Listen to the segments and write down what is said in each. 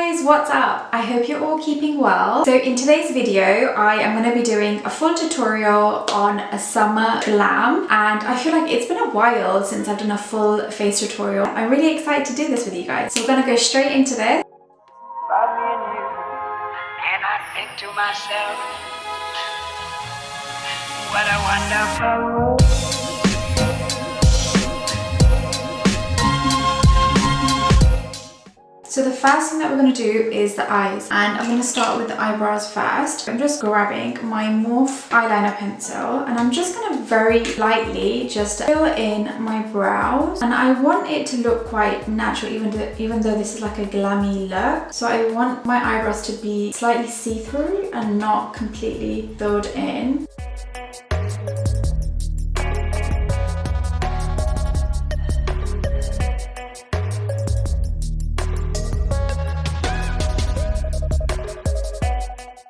guys, what's up? I hope you're all keeping well. So in today's video, I am going to be doing a full tutorial on a summer glam, and I feel like it's been a while since I've done a full face tutorial. I'm really excited to do this with you guys. So we're going to go straight into this. And I think to myself, what a wonderful world. So the first thing that we're going to do is the eyes, and I'm going to start with the eyebrows first. I'm just grabbing my Morphe eyeliner pencil and I'm just going to very lightly just fill in my brows, and I want it to look quite natural even though this is like a glammy look. So I want my eyebrows to be slightly see-through and not completely filled in.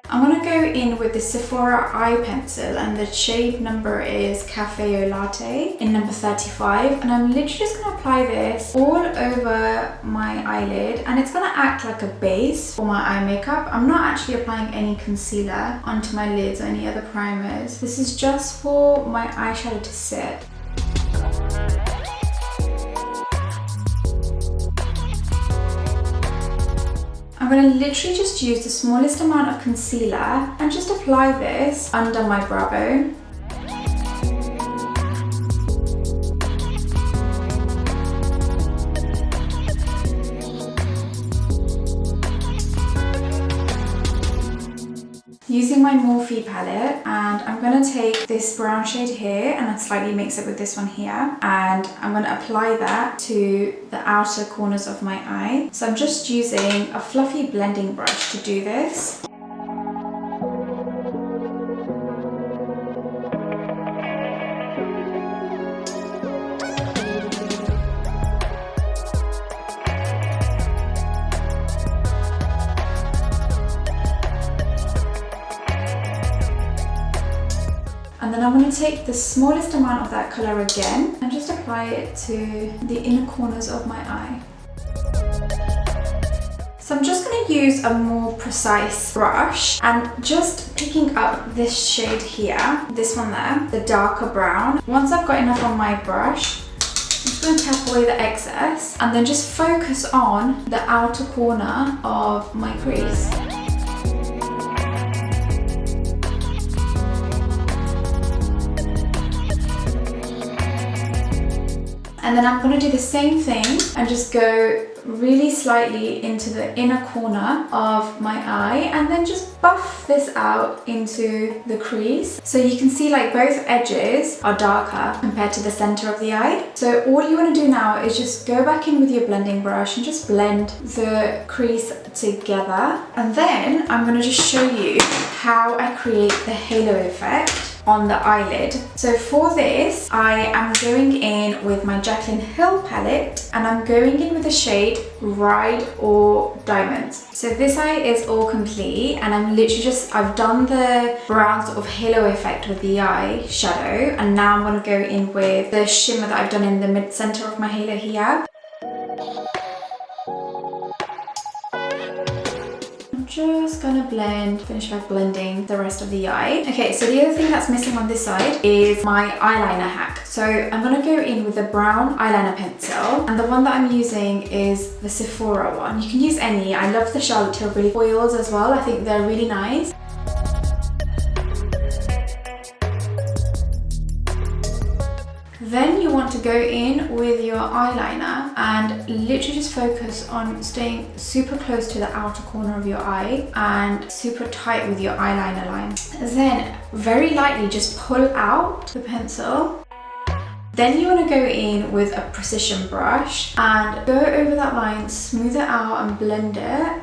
I'm going to go in with the Sephora eye pencil, and the shade number is Cafe Latte in number 35, and I'm literally just going to apply this all over my eyelid, and it's going to act like a base for my eye makeup. I'm not actually applying any concealer onto my lids or any other primers. This is just for my eyeshadow to sit. I'm going to literally just use the smallest amount of concealer and just apply this under my brow bone. Using my Morphe palette, and I'm going to take this brown shade here and then slightly mix it with this one here, and I'm going to apply that to the outer corners of my eye. So I'm just using a fluffy blending brush to do this. And then I'm going to take the smallest amount of that colour again and just apply it to the inner corners of my eye. So I'm just going to use a more precise brush and just picking up this shade here, this one there, the darker brown. Once I've got enough on my brush, I'm just going to tap away the excess and then just focus on the outer corner of my crease. And then I'm going to do the same thing and just go really slightly into the inner corner of my eye and then just buff this out into the crease. So you can see like both edges are darker compared to the center of the eye. So all you want to do now is just go back in with your blending brush and just blend the crease together. And then I'm going to just show you how I create the halo effect on the eyelid. So for this, I am going in with my Jaclyn Hill palette, and I'm going in with the shade Ride or Diamonds. So this eye is all complete, and I'm literally I've done the brown sort of halo effect with the eye shadow, and now I'm going to go in with the shimmer that I've done in the mid-center of my halo here. Just gonna finish by blending the rest of the eye. Okay, so the other thing that's missing on this side is my eyeliner hack. So I'm gonna go in with a brown eyeliner pencil, and the one that I'm using is the Sephora one. You can use any. I love the Charlotte Tilbury foils as well. I think they're really nice. Then you want to go in with your eyeliner and literally just focus on staying super close to the outer corner of your eye and super tight with your eyeliner line. Then very lightly just pull out the pencil. Then you want to go in with a precision brush and go over that line, smooth it out and blend it.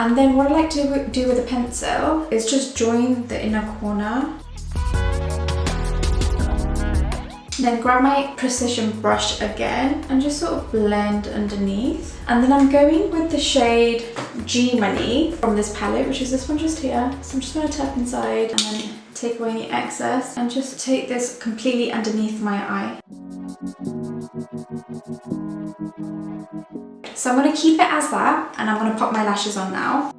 And then what I like to do with a pencil is just join the inner corner. Then grab my precision brush again and just sort of blend underneath. And then I'm going with the shade G Money from this palette, which is this one just here. So I'm just going to tap inside and then take away any excess and just take this completely underneath my eye. So I'm going to keep it as that, and I'm going to pop my lashes on now.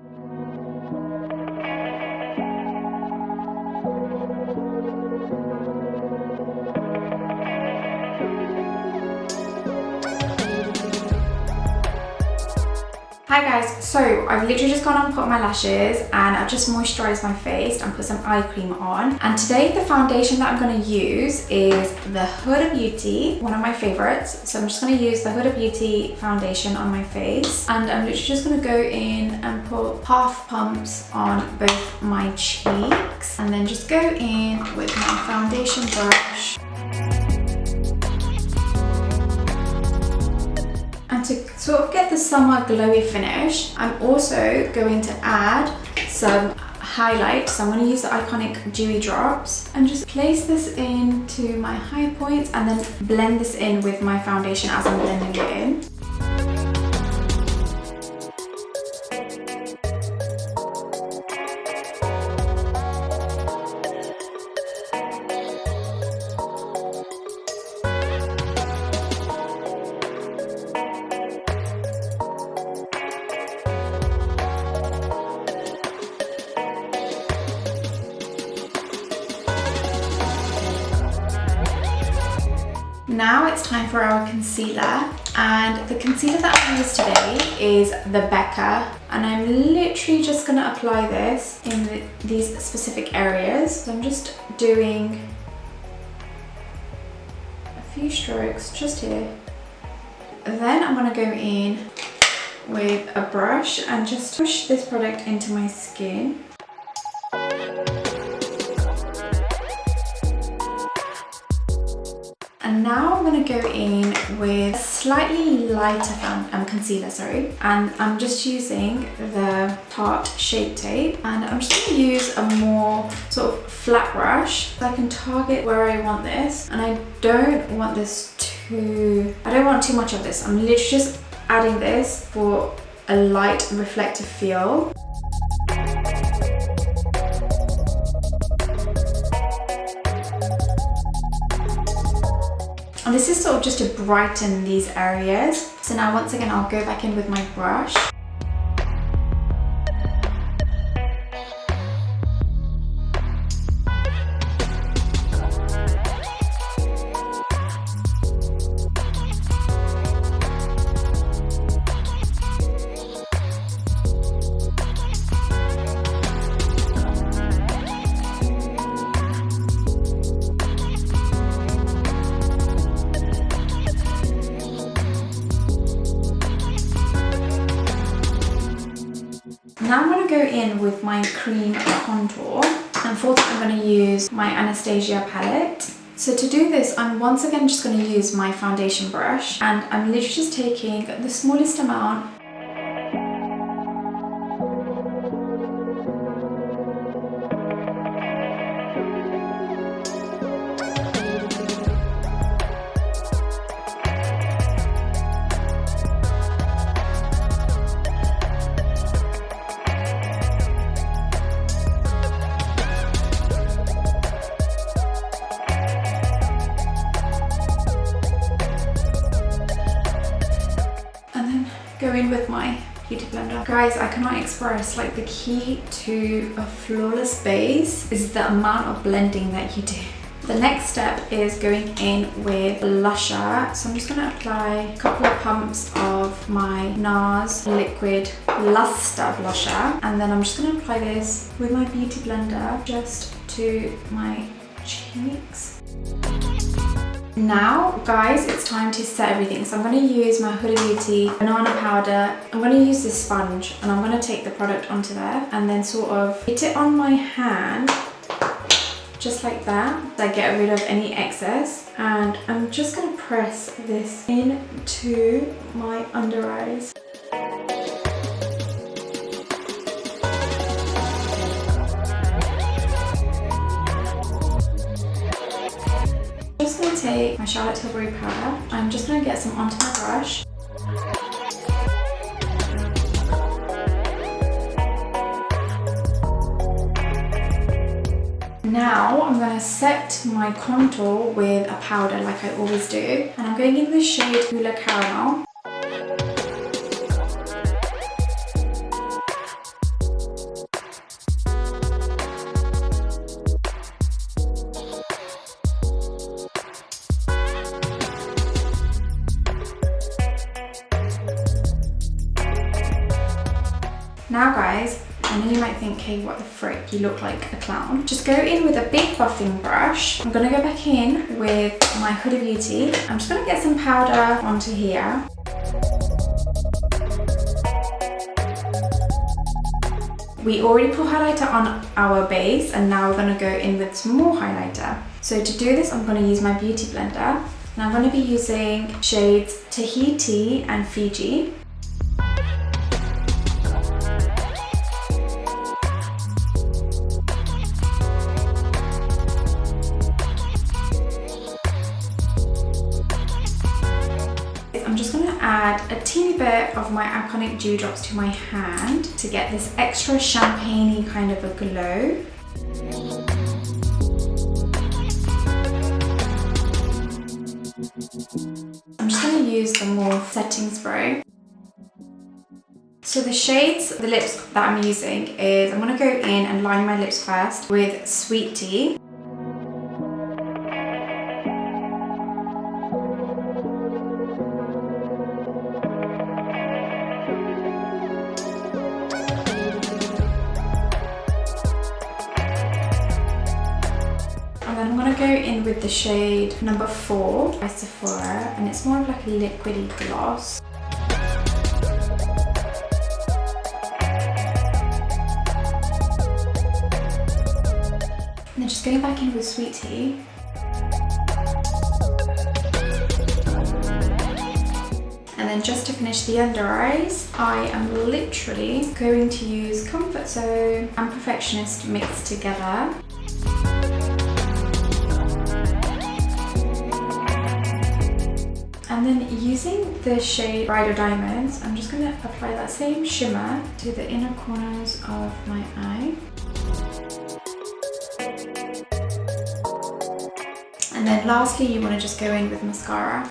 Hi guys, so I've literally just gone and put my lashes and I've just moisturised my face and put some eye cream on. And today the foundation that I'm going to use is the Huda Beauty, one of my favourites. So I'm just going to use the Huda Beauty foundation on my face, and I'm literally just going to go in and put half pumps on both my cheeks and then just go in with my foundation brush. And to sort of get the summer glowy finish, I'm also going to add some highlight. So I'm going to use the iconic Dewy Drops and just place this into my high points and then blend this in with my foundation as I'm blending it in. Now it's time for our concealer, and the concealer that I use today is the Becca, and I'm literally just going to apply this in these specific areas. So I'm just doing a few strokes just here. And then I'm going to go in with a brush and just push this product into my skin. And now I'm going to go in with a slightly lighter concealer, and I'm just using the Tarte Shape Tape, and I'm just going to use a more sort of flat brush so I can target where I want this, and I don't want too much of this. I'm literally just adding this for a light reflective feel. And this is sort of just to brighten these areas. So now once again, I'll go back in with my brush. Now I'm going to go in with my cream contour, and for that I'm going to use my Anastasia palette. So to do this, I'm once again just going to use my foundation brush, and I'm literally just taking the smallest amount . Go in with my beauty blender. Guys, I cannot express, like, the key to a flawless base is the amount of blending that you do. The next step is going in with blusher. So I'm just going to apply a couple of pumps of my NARS Liquid Luster blusher, and then I'm just going to apply this with my beauty blender just to my cheeks. Now, guys, it's time to set everything. So I'm going to use my Huda Beauty banana powder. I'm going to use this sponge, and I'm going to take the product onto there and then sort of hit it on my hand, just like that. I get rid of any excess, and I'm just going to press this into my under eyes. Take my Charlotte Tilbury powder. I'm just going to get some onto my brush. Now I'm going to set my contour with a powder like I always do. And I'm going in the shade Huda Caramel. Now guys, I know you might think, hey, what the frick, you look like a clown. Just go in with a big buffing brush. I'm gonna go back in with my Huda Beauty. I'm just gonna get some powder onto here. We already put highlighter on our base and now we're gonna go in with some more highlighter. So to do this, I'm gonna use my beauty blender and I'm gonna be using shades Tahiti and Fiji. I'm just going to add a teeny bit of my iconic dewdrops to my hand to get this extra champagne-y kind of a glow. I'm just going to use the Morphe setting spray. So the shades, the lips that I'm using is, I'm going to go in and line my lips first with Sweet Tea. I'm going to go in with the shade number 4 by Sephora, and it's more of like a liquidy gloss. And then just going back in with Sweet Tea. And then just to finish the under eyes, I am literally going to use Comfort Zone and Perfectionist mixed together. And then using the shade Bridal Diamonds, I'm just going to apply that same shimmer to the inner corners of my eye. And then lastly, you want to just go in with mascara.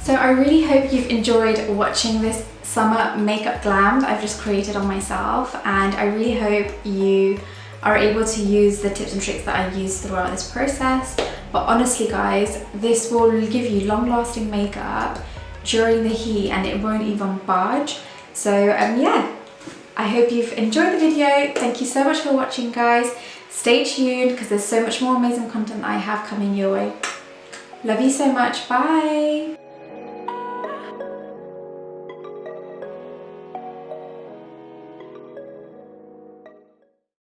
So I really hope you've enjoyed watching this summer makeup glam that I've just created on myself, and I really hope you are able to use the tips and tricks that I used throughout this process. But honestly guys, this will give you long-lasting makeup during the heat and it won't even budge. So yeah, I hope you've enjoyed the video. Thank you so much for watching guys. Stay tuned because there's so much more amazing content that I have coming your way. Love you so much. Bye.